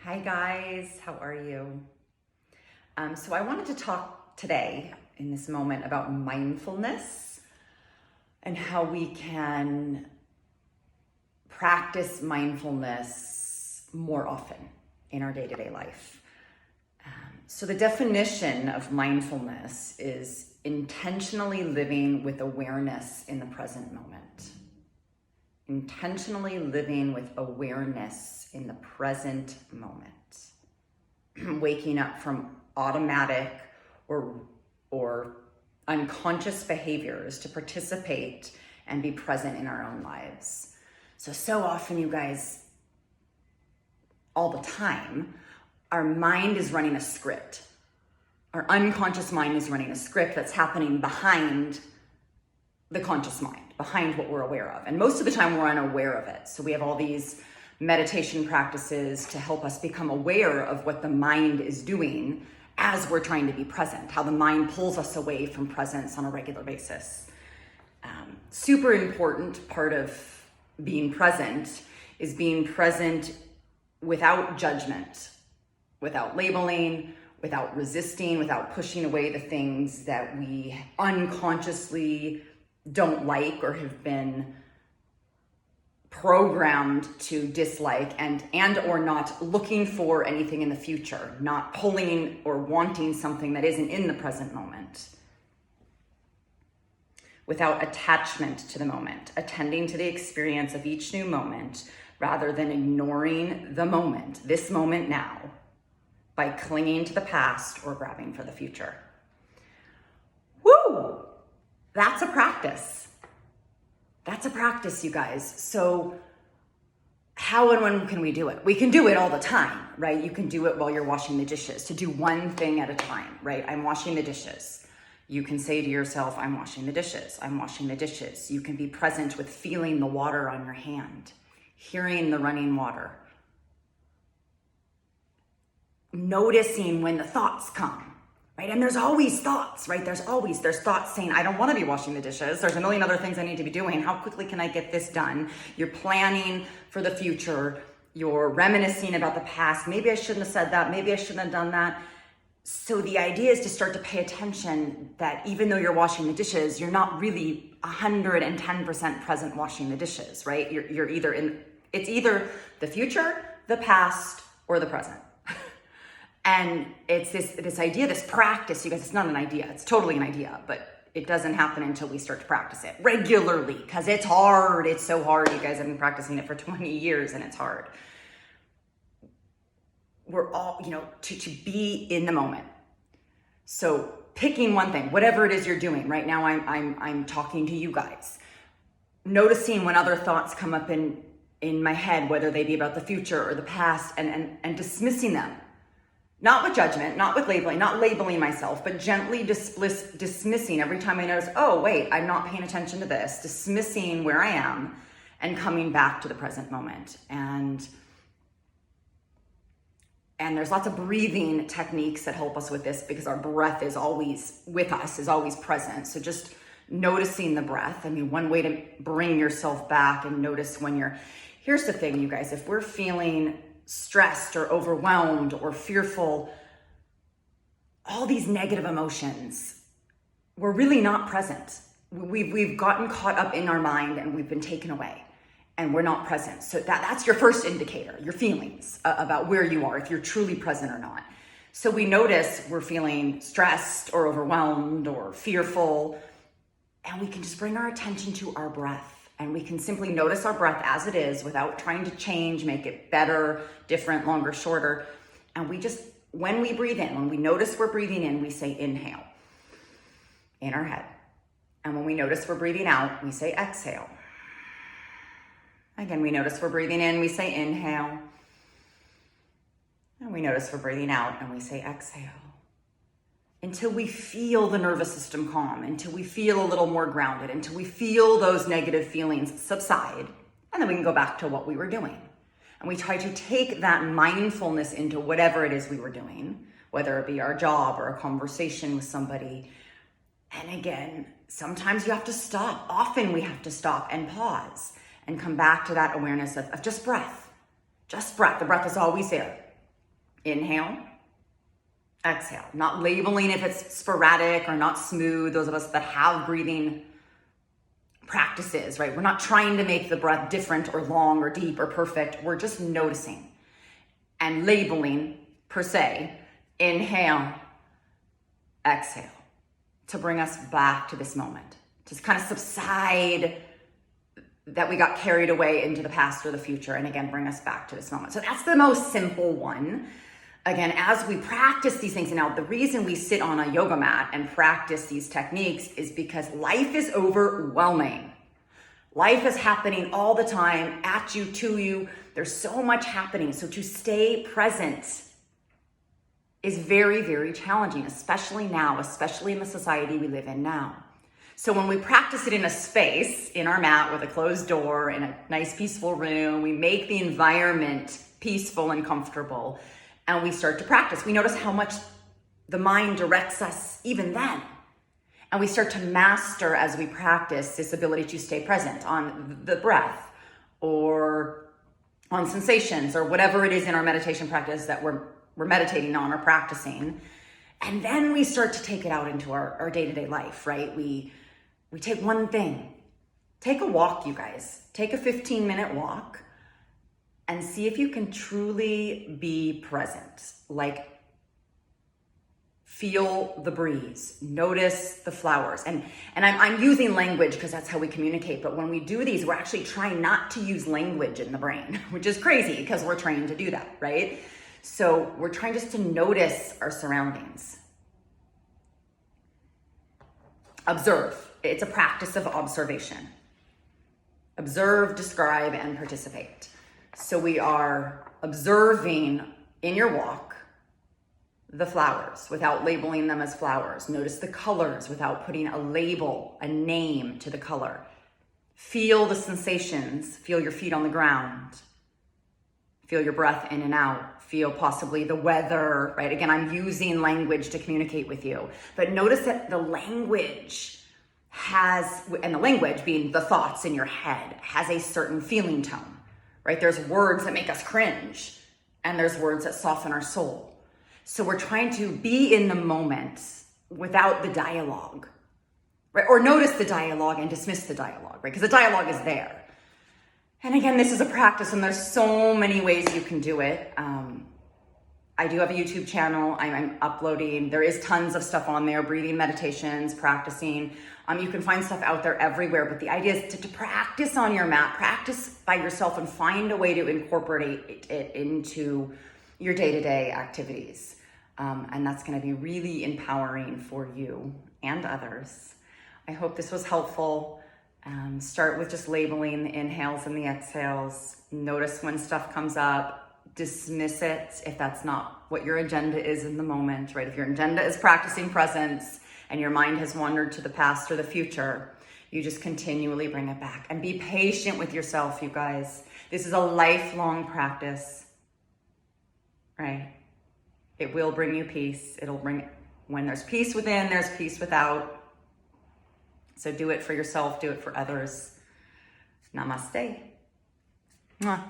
Hi guys, how are you? So I wanted to talk today in this moment about mindfulness and how we can practice mindfulness more often in our day-to-day life. So the definition of mindfulness is intentionally living with awareness in the present moment. Intentionally living with awareness in the present moment. Waking up from automatic or unconscious behaviors to participate and be present in our own lives. So often, you guys, all the time, our mind is running a script. Our unconscious mind is running a script that's happening behind the conscious mind, behind what we're aware of. And most of the time we're unaware of it. So we have all these meditation practices to help us become aware of what the mind is doing as we're trying to be present, how the mind pulls us away from presence on a regular basis. Super important part of being present is being present without judgment, without labeling, without resisting, without pushing away the things that we unconsciously don't like or have been programmed to dislike and or not looking for anything in the future, not pulling or wanting something that isn't in the present moment. Without attachment to the moment, attending to the experience of each new moment rather than ignoring the moment, this moment now, by clinging to the past or grabbing for the future. Woo! That's a practice. That's a practice, you guys. So how and when can we do it? We can do it all the time, right? You can do it while you're washing the dishes, to do one thing at a time, right? I'm washing the dishes. You can say to yourself, I'm washing the dishes. I'm washing the dishes. You can be present with feeling the water on your hand, hearing the running water, noticing when the thoughts come. Right? And there's always thoughts, right? There's thoughts saying, I don't want to be washing the dishes. There's a million other things I need to be doing. How quickly can I get this done? You're planning for the future. You're reminiscing about the past. Maybe I shouldn't have said that. Maybe I shouldn't have done that. So the idea is to start to pay attention that even though you're washing the dishes, you're not really 110% present washing the dishes, right? It's either the future, the past, or the present. And it's this idea, this practice, you guys, it's not an idea, it's totally an idea, but it doesn't happen until we start to practice it regularly, because it's hard. It's so hard. You guys have been practicing it for 20 years and it's hard. We're all, to be in the moment. So picking one thing, whatever it is you're doing. Right now I'm talking to you guys. Noticing when other thoughts come up in my head, whether they be about the future or the past, and dismissing them. Not with judgment, not with labeling, not labeling myself, but gently dismissing every time I notice, oh, wait, I'm not paying attention to this, dismissing where I am and coming back to the present moment. And there's lots of breathing techniques that help us with this because our breath is always with us, is always present. So just noticing the breath. I mean, one way to bring yourself back and notice when here's the thing, you guys, if we're feeling stressed or overwhelmed or fearful, all these negative emotions, we're really not present. We've gotten caught up in our mind and we've been taken away and we're not present. So that's your first indicator, your feelings about where you are, if you're truly present or not. So we notice we're feeling stressed or overwhelmed or fearful, and we can just bring our attention to our breath. And we can simply notice our breath as it is without trying to change, make it better, different, longer, shorter. And when we breathe in, when we notice we're breathing in, we say inhale in our head. And when we notice we're breathing out, we say exhale. Again, we notice we're breathing in, we say inhale. And we notice we're breathing out and we say exhale. Until we feel the nervous system calm, until we feel a little more grounded, until we feel those negative feelings subside, and then we can go back to what we were doing. And we try to take that mindfulness into whatever it is we were doing, whether it be our job or a conversation with somebody. And again, sometimes you have to stop. Often we have to stop and pause and come back to that awareness of just breath. Just breath. The breath is always there. Inhale, exhale. Not labeling if it's sporadic or not smooth. Those of us that have breathing practices, right? We're not trying to make the breath different or long or deep or perfect. We're just noticing and labeling per se. Inhale, exhale, to bring us back to this moment, to kind of subside that we got carried away into the past or the future, and again, bring us back to this moment. So that's the most simple one. Again, as we practice these things, now the reason we sit on a yoga mat and practice these techniques is because life is overwhelming. Life is happening all the time, at you, to you. There's so much happening. So to stay present is very, very challenging, especially now, especially in the society we live in now. So when we practice it in a space, in our mat with a closed door, in a nice peaceful room, we make the environment peaceful and comfortable, and we start to practice. We notice how much the mind directs us even then. And we start to master, as we practice, this ability to stay present on the breath or on sensations or whatever it is in our meditation practice that we're meditating on or practicing. And then we start to take it out into our day-to-day life, right? We take one thing. Take a walk, you guys. Take a 15-minute walk and see if you can truly be present. Like, feel the breeze, notice the flowers. And I'm using language because that's how we communicate. But when we do these, we're actually trying not to use language in the brain, which is crazy because we're trained to do that, right? So we're trying just to notice our surroundings. Observe. It's a practice of observation. Observe, describe, and participate. So we are observing in your walk the flowers without labeling them as flowers. Notice the colors without putting a label, a name to the color. Feel the sensations. Feel your feet on the ground. Feel your breath in and out. Feel possibly the weather, right? Again, I'm using language to communicate with you. But notice that the language and the language being the thoughts in your head, has a certain feeling tone, right? There's words that make us cringe, and there's words that soften our soul. So we're trying to be in the moment without the dialogue, right? Or notice the dialogue and dismiss the dialogue, right? Because the dialogue is there. And again, this is a practice, and there's so many ways you can do it. I do have a YouTube channel. I'm uploading. There is tons of stuff on there, breathing meditations, practicing. You can find stuff out there everywhere, but the idea is to practice on your mat, practice by yourself, and find a way to incorporate it into your day-to-day activities. And that's going to be really empowering for you and others. I hope this was helpful. Start with just labeling the inhales and the exhales. Notice when stuff comes up. Dismiss it if that's not what your agenda is in the moment, right? If your agenda is practicing presence and your mind has wandered to the past or the future, you just continually bring it back. And be patient with yourself, you guys. This is a lifelong practice, right? It will bring you peace. When there's peace within, there's peace without. So do it for yourself, do it for others. Namaste. Mwah.